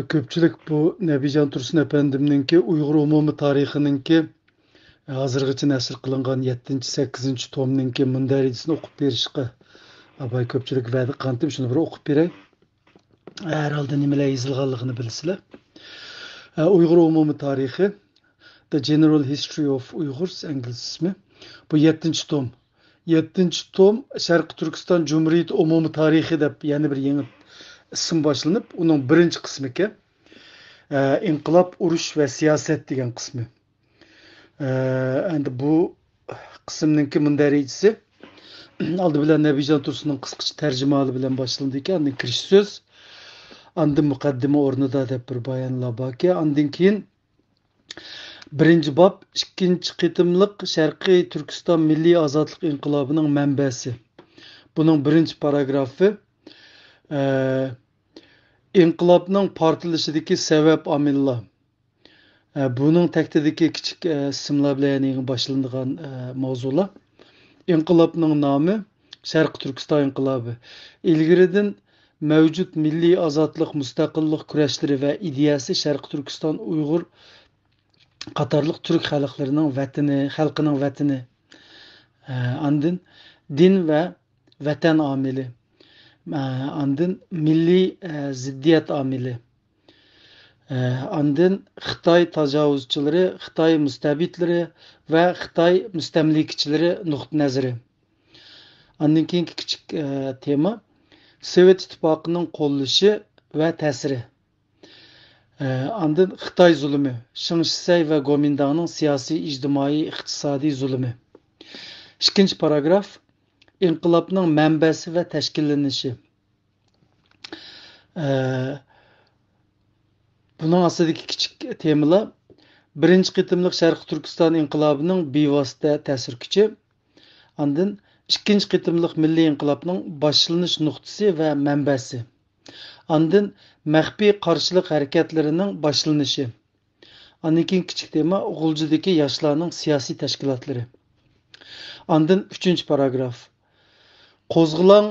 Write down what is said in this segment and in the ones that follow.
Köpçülük bu Nebican Tursun Efendim'ninki Uyghur umumi tarihininki hazırgıçı nesir kılıngan 7-8 tomninki mundarijisini okup berişki abay köpçülük vədi qantım şunu bir okup berey. Herhalde nimeler yazılganlığını bilsizler. Uyghur umumi tarihi The General History of Uyghurs İngiliz ismi. Bu 7 tom. 7 tom Şarkı Türkistan Cumhuriyeti umumi tarihi dep yani bir yeni isim başlanıp onun birinci kısmı ki İnqilab, uruş ve siyaset degan qismi. Endi bu qismninki mundarijisi aldı bilan Nebijan Tursun'un qisqacha tarjimali bilan boshlanadi ekan. Andan kirish so'z, andan muqaddima o'rnida deb bir bayonlar borki, andan keyin birinchi bob ikkinchi qitimliq Sharqiy Turkiston milliy ozodlik inqilobining manbasi. Buning birinchi paragrafi inqilobning portlashidagi sabab omillar. Bunun təqdidiki kiçik isimlər bilan başlanğan mavzular. İnqilabның namı Şərqi Türkistan inqilabı. İlgiriden mövcud milli azadlıq, müstəqillik kurashları və ideyası Şərqi Türkistan Uyğur qatarlıq Türk xalqının vətini. Andın din və vətən amili. Andın milli ziddiyet amili. Andın Xitay təcavüzçiləri, Xitay müstəbitləri və Xitay müstəmlikçiləri nöqtə nəzəri. Andın keyinki kiçik tema Sovet İttifaqının qollışı və təsiri. Andın Xitay zulmü, Şing Shisei və Gomindanın siyasi, ictimai, iqtisadi zulmü. İkinci paragraf İnqilabның mənbəsi və təşkillenişi. Bunun aslındaki küçük temalar birinci qitimliq Şərqi Türkistan inqilabının bevosita ta'sir kuchi, andın ikkinchi qitimliq milliy inqilobning boshlanish nuqtasi va manbasi, andın maxfiy qarshilik harakatlarining boshlanishi, andan keyin kichik tema G'uljidagi yoshlarning siyosiy tashkilotlari, andın 3 paragraf qo'zg'olon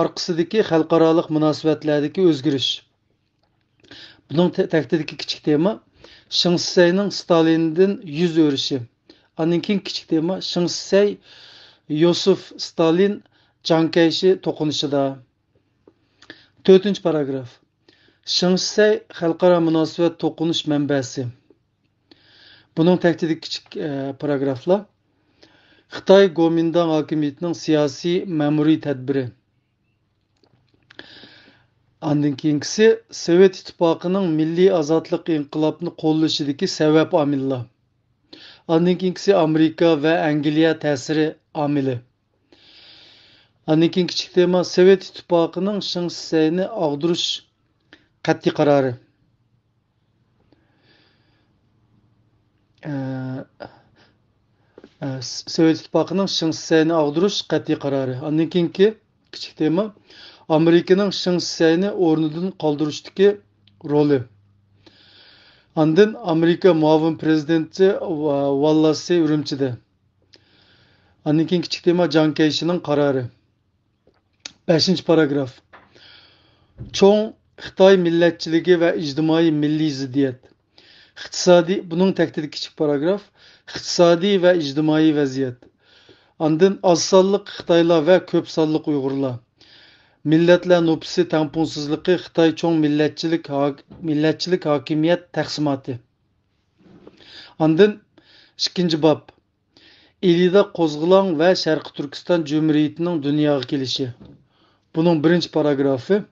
orqasidagi xalqaroliq munosabatlardagi o'zgarish. Bunun təqdidiki kiçik tema Şing Shisei'nin Stalin'den yüz örüşü. Andan keyin kiçik tema Şing Shisei, Yosif Stalin, Chiang Kai-shek to'qinishida. 4 paragraf. Şing Shisei xalqaro munosabat to'qinish manbasi. Bunun təqdidiki kiçik paragraflar Xitay Gomindan hokimiyetining siyosiy ma'muriy tadbiri. Andan keyingisi Sovet İttifaqının milliy azadlıq inqilobini qo'llashidagi sabab omillar. Andan keyingisi Amerika va Angliya ta'siri omili. Andan keyin kichik tema Sovet İttifaqının Şing Shisei'ni ag'dirish qat'iy qarori. Sovet İttifaqının Şing Shisei'ni ag'dirish qat'iy qarori. Andan keyinki kichik tema Amerika'nın Şing Shisei'ni o'rnidan qoldirishdagi roli. Andın Amerika muavin prezidenti Wallace Urumchida. Andan keyin kichik tema Chiang Kai-shekning qarori. 5 paragraf. Cho'ng Xitoy millatchiligi va ijtimoiy milliy ziddiyat. İqtisodiy, bunun ta'kididagi kichik paragraf iqtisodiy va ijtimoiy vaziyat. Andın az sonliq Xitoylar va ko'p sonliq Uyg'urlar. Millatlar nüfusi tampunsizligi, Xitoy cho'ng millatchilik hokimiyat taqsimoti. Andın 2 bob Elida qo'zg'olon va Sharqi Turkiston Cumhuriyetining dunyoga kelishi. Bunun 1 paragrafi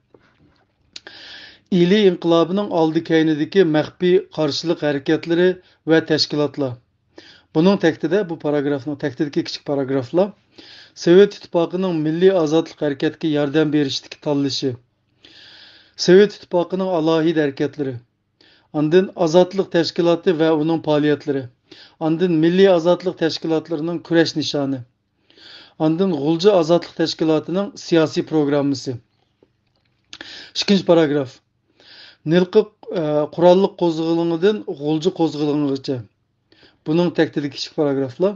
İli inqilobining oldi keynidagi maxfiy qarshilik harakatlari va tashkilotlar. Bunun təqdidi bu paragrafning təqdidiki kichik paragraflar Sovet İttifaqının milliy azadlıq hareketiga yordam berishdagi tanlashi. Sovet İttifaqının alohida harakatlari. Andın azadlıq təşkilatı və onun faaliyetlari. Andın milliy azadlıq təşkilatlarının kurash nishoni. Andın G'ulji azadlıq təşkilatının siyasi programmasi. 2 paragraf. Nilqi qurolliq qo'zg'olonidan G'ulji qo'zg'olonigacha. Bunun təqdidiki kichik paragraflar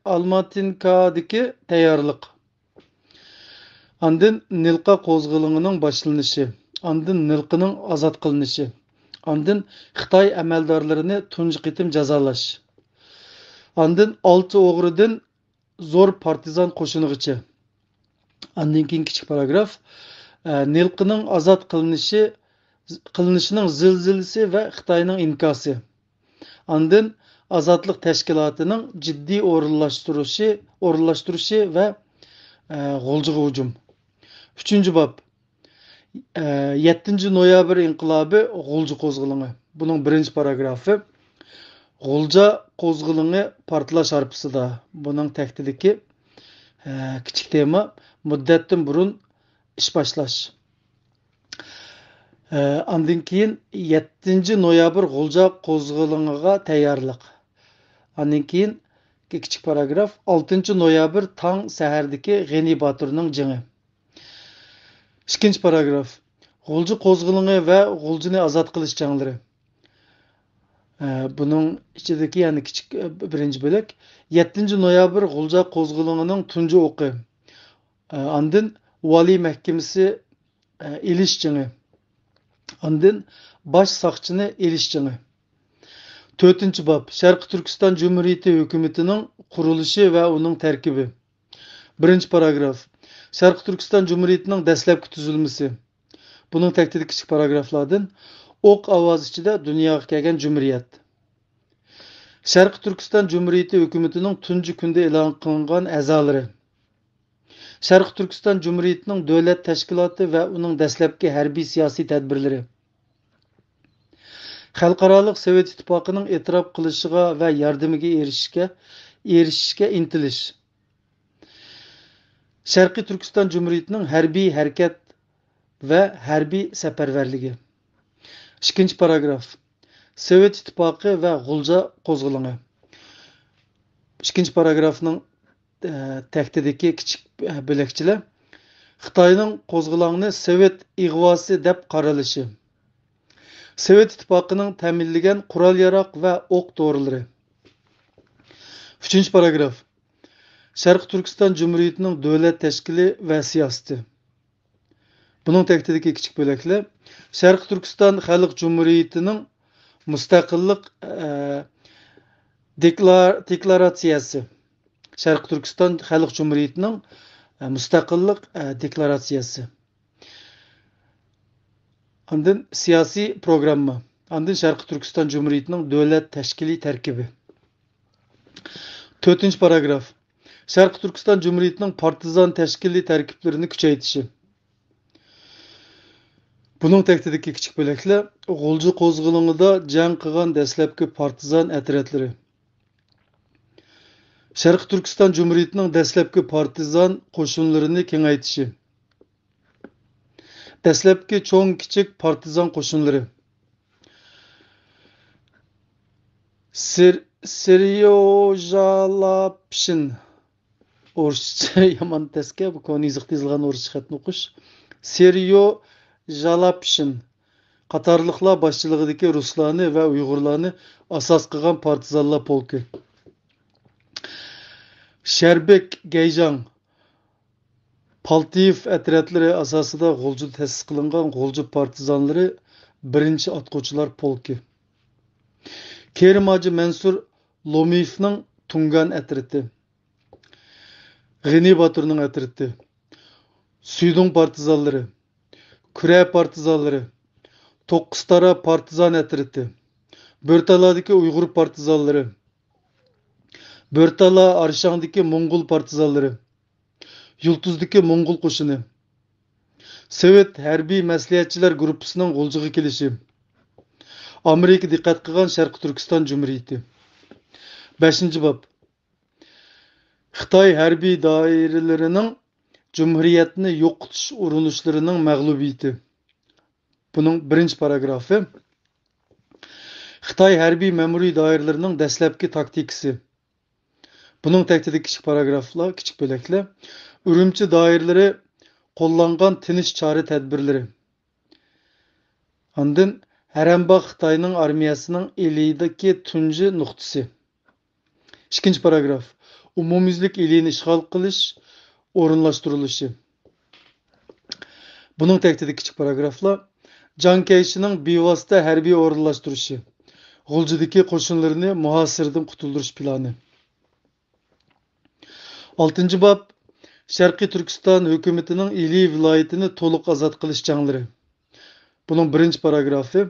Almatinka'daki tayyorlik. Andın Nilqa qo'zg'olonining boshlanishi, andın Nilqining ozod qilinishi, andın Xitoy amaldorlarini tunji qitim jazolash, andın olti o'g'ridan zo'r partizan qo'shinigacha. Andın keyin kichik paragraf Nilqining ozod qilinishining zilzilasi va Xitoyning inkosi. Andın azodlik tashkilotining jiddiy o'rinlashtirishi va g'uljiga hujum. 3. bab 7 noyabr inqilobi G'ulja qo'zg'oloni. Buning 1 paragrafi G'ulja qo'zg'oloni portlash harpisida. Buning tahdidiki kichik tema muddatdan burun ish boshlash. Ondan keyin 7 noyabr G'ulja qo'zg'oloniga tayyorlik. Ondan keyin kichik paragraf 6 noyabr tong sahardagi G'ani Boturning jingi. 2 paragraf G'ulja qo'zg'oloni va G'uljani ozod qilish janglari. Buning ichidagi yani kichik birinchi bo'lak 7 noyabr G'ulja qo'zg'olonining tunji o'qi. Andin Valiy mahkamasi elish jingi. Andin bosh soqchini elish jingi. 4 bab Sharq Turkiston Jumhuriyati hukumatining qurilishi va uning tarkibi. 1 paragraf Sharq Turkiston Cumhuriyeti'nin dastlabki tuzilmasi. Bunun tahdidi kichik paragraflardan o'q ovoz ichida dunyoga kelgan Cumhuriyet. Sharq Turkiston Cumhuriyeti hukumatining tunji kunda e'lon qilingan a'zolari. Sharq Turkiston Cumhuriyeti'nin davlat tashkiloti va uning dastlabki harbiy siyosiy tadbirlari. Xalqaro Sovet ittifoqining e'tirof qilishiga va yordamiga erishishga intilish. Sharqiy Turkiston Cumhuriyeti'nin harbiy harakat va harbiy safarbarligi. 2 paragraf Sovet ittifoqi va G'ulja qo'zg'oloni. 2 paragrafning tahdidiki kichik bo'lakchilar Xitoyning qo'zg'oloni Sovet ig'vosi deb qaralishi. Sovet ittifoqining ta'minlagan qurol-yarog' va o'q to'rilari. 3 paragraf Sharq Turkiston Cumhuriyeti'nin davlat tashkili va siyosati. Buning tahdidiki kichik bo'laklar Sharq Turkiston Xalq Cumhuriyeti'ning mustaqillik deklaratsiyasi. Sharq Turkiston Xalq Cumhuriyeti'ning mustaqillik deklaratsiyasi. Andın siyosiy programma. Andın Sharq Turkiston Cumhuriyeti'ning davlat tashkiliy tarkibi. 4 paragraf Sharq Turkiston Cumhuriyeti'nin partizan tashkiliy tarkiblarini kuchaytirishi. Buning tahdidiki kichik bo'laklar G'ulja qo'zg'olonida jang qilgan dastlabki partizan otryadlari. Sharq Turkiston Cumhuriyeti'ning dastlabki partizan qo'shinlarini kengaytirishi. Dastlabki cho'ng kichik partizan qo'shinlari. Seryojalapshin O'ruscha yomon taska, bu koni yozib yozilgan o'ruscha xatni o'qish. Seryojalapshin qatorliqlar boshchiligidagi ruslarni va uyg'urlarni asos qilgan partizanlar polki. Sherbek Geyjang Paltiyev otryadlari asosida G'uljada ta'sis qilingan G'ulja partizanlari 1-otquchilar polki. Kerim Hoji Mansur Lomiyevning Tungan otryadi. G'ani Boturning otryadi. Suydung partizanlari, Kura partizanlari, To'qqiztara partizan otryadi. Bo'rtaladagi Uyg'ur partizanlari, Bo'rtala Arshangdagi Mo'ng'ul partizanlari, Yultuzdagi Mo'ng'ul qo'shini, Sovet harbiy maslahatchilar guruhining G'uljaga kelishi, Amerika diqqat qilgan Sharq Turkiston Cumhuriyeti. 5 bab Xitoy harbiy doiralarining Cumhuriyetni yo'qotish urinishlarining mag'lubiyati. Buning 1 paragrafi Xitoy harbiy ma'muriy doiralarining dastlabki taktikasi. Buning tahdidiki kichik paragraflar, kichik bo'laklar Urumchi doiralari qo'llangan tinish chora tadbirlari. Andin Harambagh Xitoyning armiyasining elidagi tunji nuqtasi. 2 paragraf umumyuzlik elini ishg'ol qilish o'rinlashtirilishi. Bunun tehdidi kichik paragraflar. Can Keyşi'nin bevosita harbiy o'rinlashtirishi, G'uljidagi qo'shinlarni muhosiradan qutuldirish plani. 6. bob Sharqiy Turkiston hukumatining Ili viloyatini to'liq ozod qilish janglari. Bunun 1. paragrafi.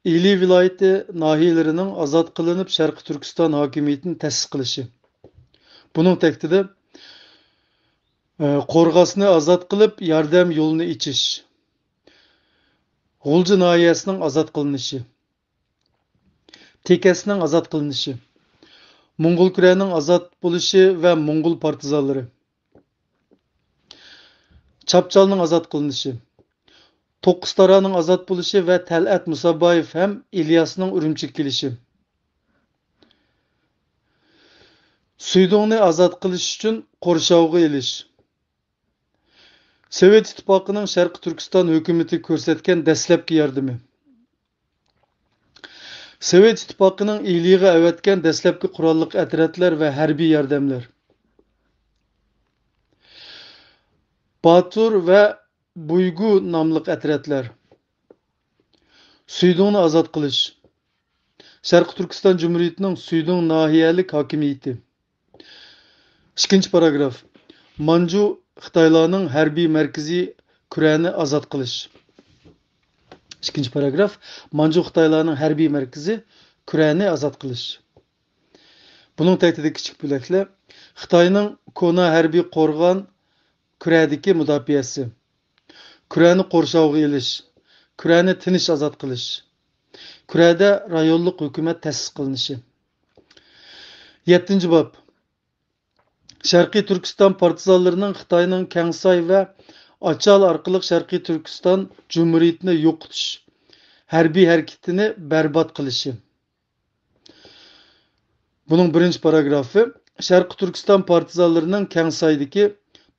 Ili viloyati nahiyalarining ozod qilinib Sharqiy Turkiston hokimiyatini ta'sis qilishi. Bunun tehdidi qo'rg'osni ozod qilib yordam yo'lini ichish. G'ulji nahiyasining ozod qilinishi. Tekasning ozod qilinishi. Mo'ng'ul Kuraning ozod bo'lishi va Mo'ng'ul partizanlari. Chapchalning ozod qilinishi. To'qqiztaraning ozod bo'lishi va Tal'at Musaboyev ham Ilyosning Urumchiga kelishi. Suydongni ozod qilish uchun qo'rshovga elish. Sovet ittifoqining Sharqiy Turkiston hukumati ko'rsatgan dastlabki yordami. Sovet ittifoqining iyliga avatgan dastlabki qurolliq otryadlar va harbiy yordamlar. Batur va Buygu nomli otryadlar. Suydongni ozod qilish. Sharqiy Turkiston Jumhuriyatining Suydong nahiyalik hokimiyati. 2. paragraf. Manju Xitoylarning harbiy markazi Kurani ozod qilish. 2. paragraf. Manju Xitoylarning harbiy markazi Kurani ozod qilish. Bunun tehdidi kichik bo'laklar. Xitoyning Kona harbiy qo'rg'on Kuradagi mudofaasi. Kurani qo'rshovga elish. Kurani tinch ozod qilish. Kurada rayonlik hukumat ta'sis qilinishi. 7. bob. Sharqiy Turkiston partizanlarining Xitoyning Kangsay va Achal orqali Sharqiy Turkiston Jumhuriyatini yo'qotish, harbiy harakatini barbod qilishi. Bunun 1. paragrafi. Sharqiy Turkiston partizanlarining Kangsaydagi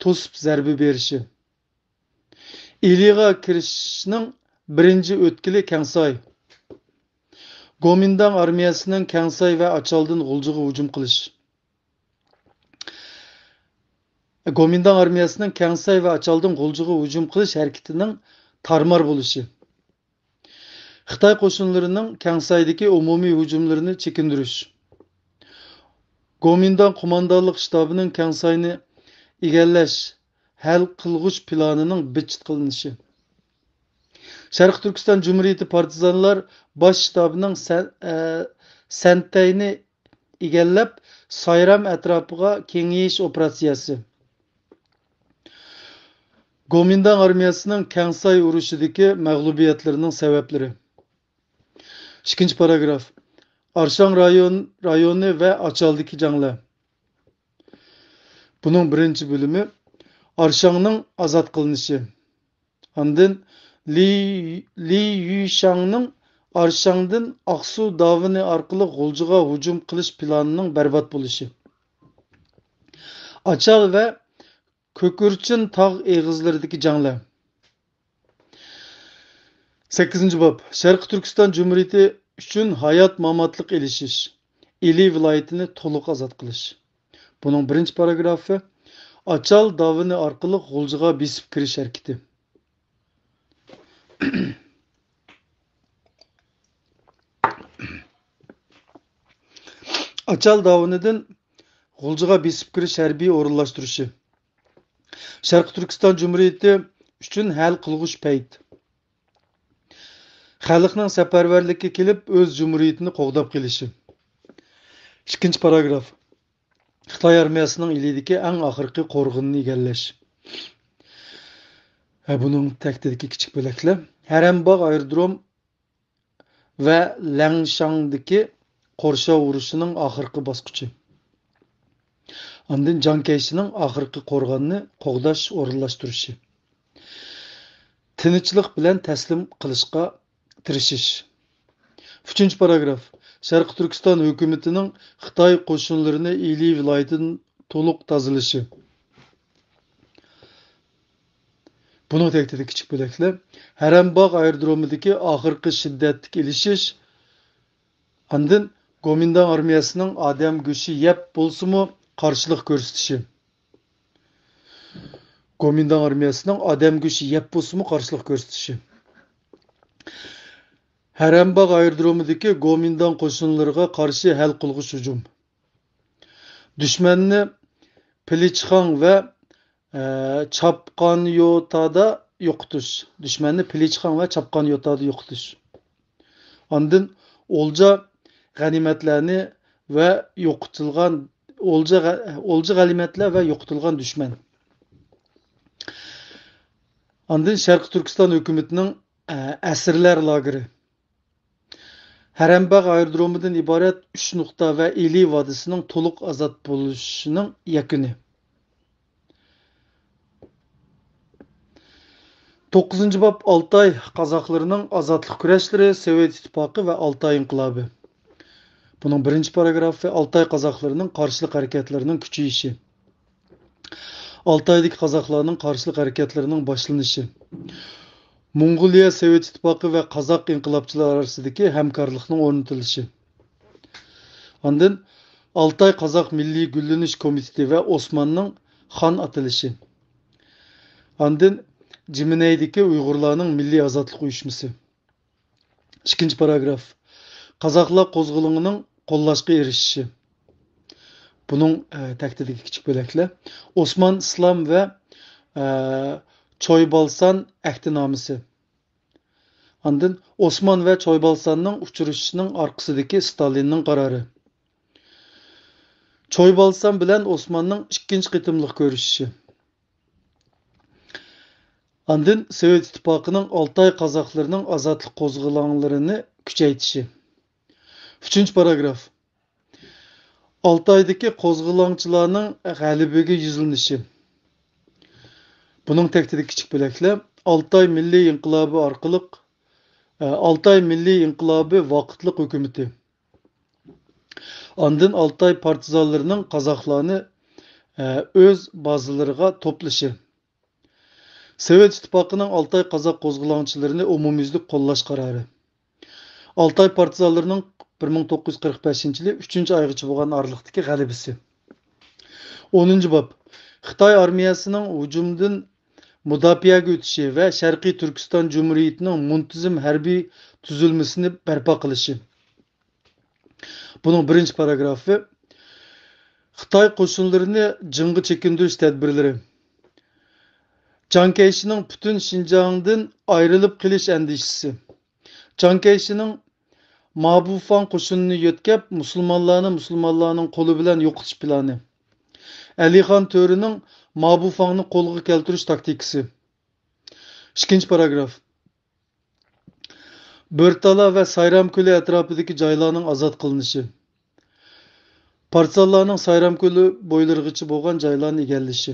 to'sib zarba berishi. Iliga kirishning birinchi o'tkili Kangsay. Gomindang armiyasining Kangsay va Achaldan G'uljiga hujum qilish. Gomindang armiyasining Kangsay va Achaldan G'uljiga hujum qilish harakatining tarmar bo'lishi. Xitoy qo'shinlarining Kangsaydagi umumiy hujumlarini chekindirish. Gomindang qo'mondonlik shtabining Kangsayni egallash, hal qilg'uch planining bichit qilinishi. Sharqiy Turkiston Jumhuriyati partizanlar bosh shtabining Santayni egallab, Sayram atrofiga kengayish operatsiyasi. Gomindang armiyasining Kangsay urushidagi mag'lubiyatlarining sabablari. 2. paragraf. Arshang rayoni va Achaldagi janglar. Bunun 1. bölümü Arshangning ozod qilinishi. Ondan Li Yushangning Arshangdan Aqsu davini orqali G'uljiga hujum qilish planining barbod bo'lishi. Achal va Ko'kurchin tog' eg'izlaridagi janglar. 8. bob. Sharqiy Turkiston Jumhuriyati uchun hayot mamotlik elishish. Ili viloyatini to'liq ozod qilish. Bunun 1. paragrafi. Achal davini orqali G'uljiga besib kirish harakati. Achal davinidan G'uljiga besib kirish harbiy o'rinlashtirishi. Sharqiy Turkiston Jumhuriyati uchun hal qilg'uch payt. Xalqning safarbarlikka kelib o'z jumhuriyatini qo'g'dab kelishi. 2. paragraf. Xitoy armiyasining ilidagi eng oxirgi qo'rg'inni egallash. Bunun tehdidagi kichik bo'laklar. Harambog' aerodrom va Langshangdagi qorshov urushining oxirgi bosqichi. Ondan Jan Keyşining oxirgi qo'rg'onni qo'g'dash o'rinlashtirishi. Tinchlik bilan taslim qilishga tirishish. 3. paragraf. Sharqiy Turkiston hukumatining Xitoy qo'shinlarini Ili viloyatidan to'liq tozalashi. Bunun tehdidi kichik bo'laklar. Harambog' aerodromidagi oxirgi shiddatli ilishish. Ondan Gomindang armiyasining odam go'shi yeb bo'lsa-mu qarshilik ko'rsatishi. Gomindan armiyasının adam gücü yep bolsunmu qarşılıq göstərişi. Harambagh aerodromidagi Gomindan qo'shinlariga qarshi hal qilg'uch hujum. Dushmanni Pilichxan va Chapqanyotada yo'qotish. Dushmanni Pilichxan va Chapqanyotada yo'qotish. Ondan olja g'animatlarni va yo'qotilgan olja g'animatlar va yo'qotilgan dushman. Ondan Sharq Turkiston hukumatining asirlar lageri. Harambagh aerodromidan iborat 3 nuqta va Ili vodisining to'liq ozod bo'lishining yakuni. 9-bob Altay qozoqlarining ozodlik kurashlari, Sovet ittifoqi va Altay inqilobi. Buning birinchi paragrafi Altay qozoqlarining qarshilik harakatlarining kuchayishi. Altaydagi qozoqlarning qarshilik harakatlarining boshlanishi. Mongoliya Sovet ittifoqi va qozoq inqilobchilari orasidagi hamkorlikning o'rnatilishi. Ondan Altay qozoq milliy gullanish komiteti va Osmonning xon atilishi. Ondan Jiminaydagi Uyg'urlarning milliy ozodlik uyushmasi. 2 paragraf. Qozoqlar qo'zg'olonining qo'llashga erishishi. Buning taqdidagi kichik bo'laklar Osman Islom va Choybalsan ahdinomasi. Ondan Osman va Choybalsanning uchrashishining orqasidagi Stalinning qarori. Choybalsan bilan Osmanning ikkinchi qitimliq ko'rishishi. Ondan Sovet ittifoqining Altay qozoqlarining ozodlik qo'zg'olonlarini kuchaytirishi. 3 paragraf. Altaydagi qo'zg'olonchilarning g'alabaga yuzlanishi. Buning taqdiri kichik bo'laklar Altay milliy inqilobi orqali Altay milliy inqilobi vaqtliq hukumati. Ondan Altay partizanlarining qozoqlarni o'z bazalariga to'plashi. Sovet ittifoqining Altay qozoq qo'zg'olonchilarini umumyuzlik qo'llash qarori. Altay partizanlarining 1945-yili 3-oygacha bo'lgan oraliqdagi g'alabasi. 10-bob. Xitoy armiyasining hujumdan mudofaaga o'tishi va Sharqiy Turkiston Jumhuriyatining muntazam harbiy tuzilmasini barpo qilishi. Buning birinchi paragrafi Xitoy qo'shinlarini jingga chekindirish tadbirlari. Chiang Kai-shekning butun Xinjiangdan ayrilib qilish andishisi. Chiang Kai-shekning Mabufang qo'shinini yo'tkab, musulmonlarning qo'li bilan yo'qotish plani. Alixon To'rining Mabufangni qo'lga keltirish taktikasi. 2 paragraf. Bo'rtala va Sayram ko'li atrofidagi joylarning ozod qilinishi. Partizanlarning Sayram ko'li bo'ylarigacha bo'lgan joylarni egallashi.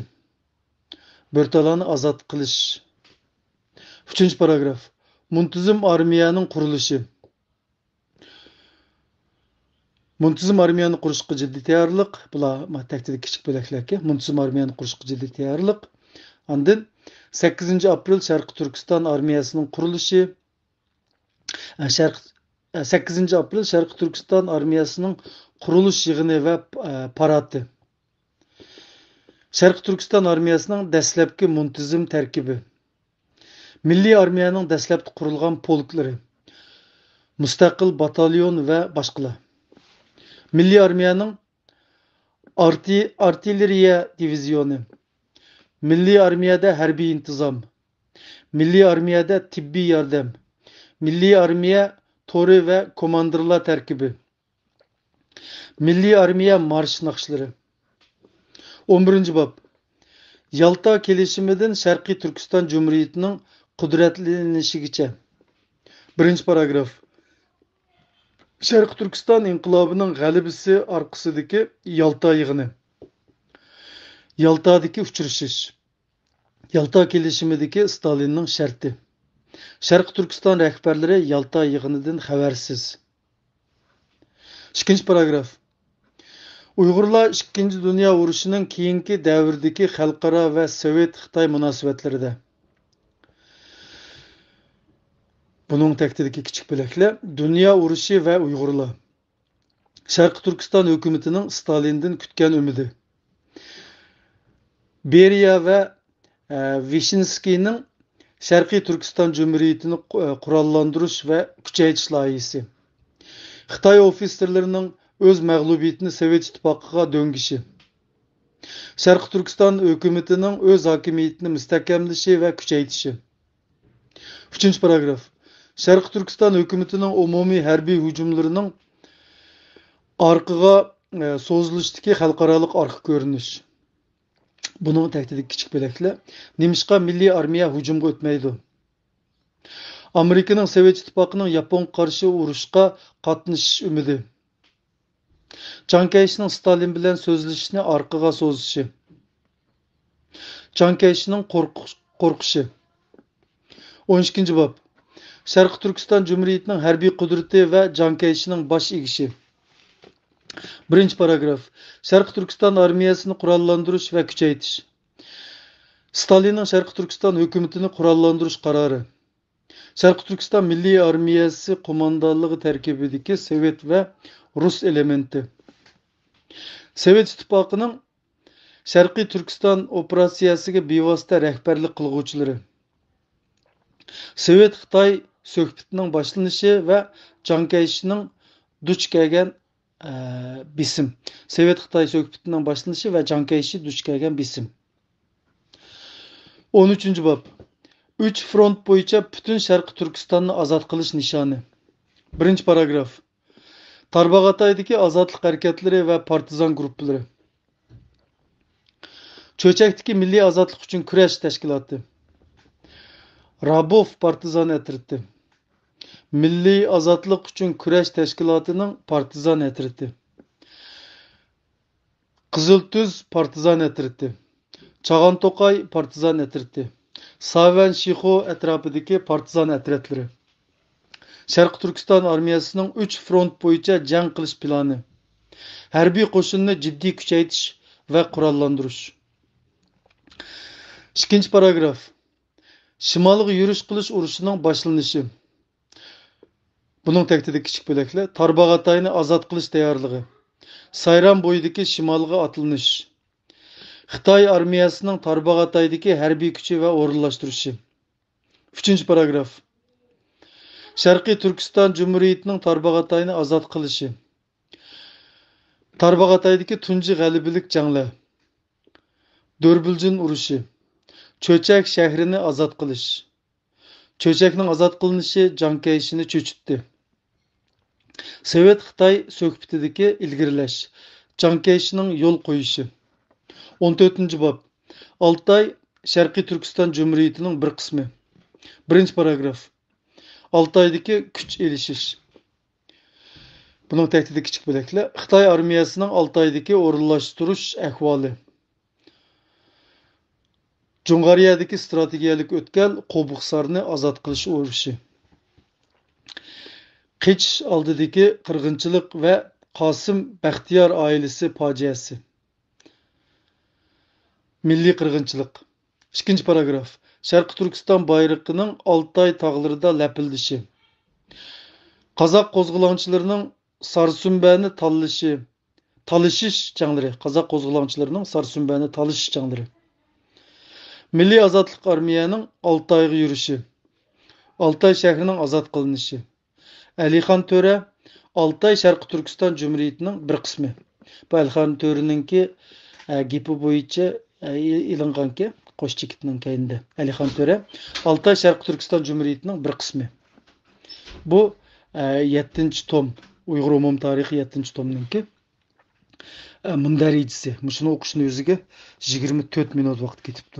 Bo'rtalani ozod qilish. 3 paragraf. Muntazam armiyaning qurilishi. Muntazam armiyani qurishga jiddiy tayyorlik. Bular taqdidagi kichik bo'laklarga muntazam armiyani qurishga jiddiy tayyorlik. Ondan 8 aprel Sharq Turkiston armiyasining qurilishi. 8 aprel Sharq Turkiston armiyasining qurilish yig'ini va paradi. Sharq Turkiston armiyasining dastlabki muntazam tarkibi. Milliy armiyaning dastlabki qurilgan polklari. Mustaqil batalyon va boshqalar. Milliy armiyaning artilleriya divizioni. Milliy armiyada harbiy intizom. Milliy armiyada tibbiy yordam. Milliy armiya to'ri va komandirlar tarkibi. Milliy armiya marsh naqshlari. 11-bob. Yalta kelishimidan Sharqiy Turkiston Jumhuriyatining qudratlanishigacha. 1-paragraf. Sharq Turkiston inqilobining g'alabasi orqasidagi Yalta yig'ini. Yaltadagi uchrashish. Yalta kelishimidagi Stalinning sharti. Sharq Turkiston rahbarlari Yalta yig'inidan xabarsiz. 2-paragraf. Uyg'urlar 2-dunyo urushining keyingi davrdagi xalqaro va Sovet-Xitoy munosabatlarida. Buning taqdidagi kichik bo'laklar dunyo urushi va Uyg'urlar. Sharq Turkiston hukumatining Stalindan kutgan umidi. Beriya va Vishnskiyning Sharqiy Turkiston Cumhuriyetini qurollandirish va kuchaytirish loyihasi. Xitoy ofitserlarining o'z mag'lubiyatini Sovet ittifoqiga do'ngishi. Sharqiy Turkiston hukumatining o'z hokimiyatini mustahkamlashi va kuchaytirishi. 3-paragraf. Sharqiy Turkiston hukumatining umumiy harbiy hujumlarining orqaga so'zilishdagi xalqaroliq orqa ko'rinish. Bunun tehdidi kichik belaklar. Nimishqa milliy armiya hujumga o'tmaydi. Amerikaning Sovet ittifoqining Yapon qarshi urushga qatnashish umidi. Chiang Kai-shekning Stalin bilan so'zlashishni orqaga so'zishi. Chiang Kai-shekning qo'rqishi. 12-bob. Sharqiy Turkiston Cumhuriyetining harbiy qudrati va Chiang Kai-shekning bosh egishi. 1-paragraf. Sharqiy Turkiston armiyasini qurollantirish va kuchaytirish. Stalinning Sharqiy Turkiston hukumatini qurollantirish qarori. Sharqiy Turkiston milliy armiyasi qo'mondonligi tarkibidagi Sovet va Rus elementi. Sovet ittifoqining Sharqiy Turkiston operatsiyasiga bevosita rahbarlik qilguvchilari. Sovet Xitoy suhbatining boshlanishi va Chiang Kai-shekning duch kelgan bisim. Sovet Xitoy suhbatining boshlanishi va Chiang Kai-shek duch kelgan bisim. 13-bob. 3 front bo'yicha butun Sharqiy Turkistonni ozod qilish nishoni. 1-paragraf. Tarbag'ataydagi ozodlik harakatlari va partizan guruhlari. Cho'chakdagi milliy ozodlik uchun kurash tashkiloti. Rabov partizan atriti. Milliy ozodlik uchun kurash tashkilotining partizan atriti. Qiziltuz partizan atriti. Chag'on To'qay partizan atriti. Savan Shixo atrofidagi partizan atretlari. Sharqiy Turkiston armiyasining 3 front bo'yicha jang qilish plani. Harbiy qo'shinni jiddiy kuchaytirish va qurollantirish. 2-paragraf. Shimolga yurish qilish urushining boshlanishi. Buning taktidi kichik bo'laklar. Tarbag'atayni ozod qilish tayyorligi. Sayram bo'yidagi shimolga atlanish. Xitoy armiyasining Tarbag'ataydagi harbiy kuchi va o'rinlashtirishi. 3-paragraf. Sharqiy Turkiston Cumhuriyetining Tarbag'atayni ozod qilishi. Tarbag'ataydagi tunji g'alabalik janglar. Do'rbiljin urushi. Cho'chak shahrini ozod qilish. Cho'chakning ozod qilinishi Chiang Kai-shekni cho'chitdi. Sovet Xitoy suhbatidagi ilgirlash. Chiang Kai-shekning yo'l qo'yishi. 14-bob. Altay Sharqiy Turkiston Cumhuriyetining bir qismi. 1-paragraf. Altaydagi kuch elishish. Buning tahdidi kichik bo'laklar. Xitoy armiyasining Altaydagi o'rinlashtirish ahvoli. Jungariyadagi strategiyalik o'tkal Qo'buqsarni ozod qilish urushi. Qichish oldidagi qirg'inchilik va Qosim Baxtiyor oilasi fojiasi. Milliy qirg'inchilik. 2-paragraf. Sharqiy Turkiston bayrog'ining Altay tog'larida lapildishi. Qozoq qo'zg'olonchilarining Sarsumbani talashish janglari. Qozoq qo'zg'olonchilarining Sarsumbani talashish janglari. Milliy ozodlik armiyaning Altayga yurishi. Altay shahrining ozod qilinishi. Alixon To'ra Altay Sharqiy Turkiston Cumhuriyetining bir qismi. Bu Alixon To'raninki gapi bo'yicha ilinganki qo'shchikitning kayinda. Alixon To'ra Altay Sharqiy Turkiston Cumhuriyetining bir qismi. Bu 7-tom Uyg'ur umum tarixi 7-tomninki mundarijasi. Shuni o'qishni o'ziga 24 minut vaqt ketibdi.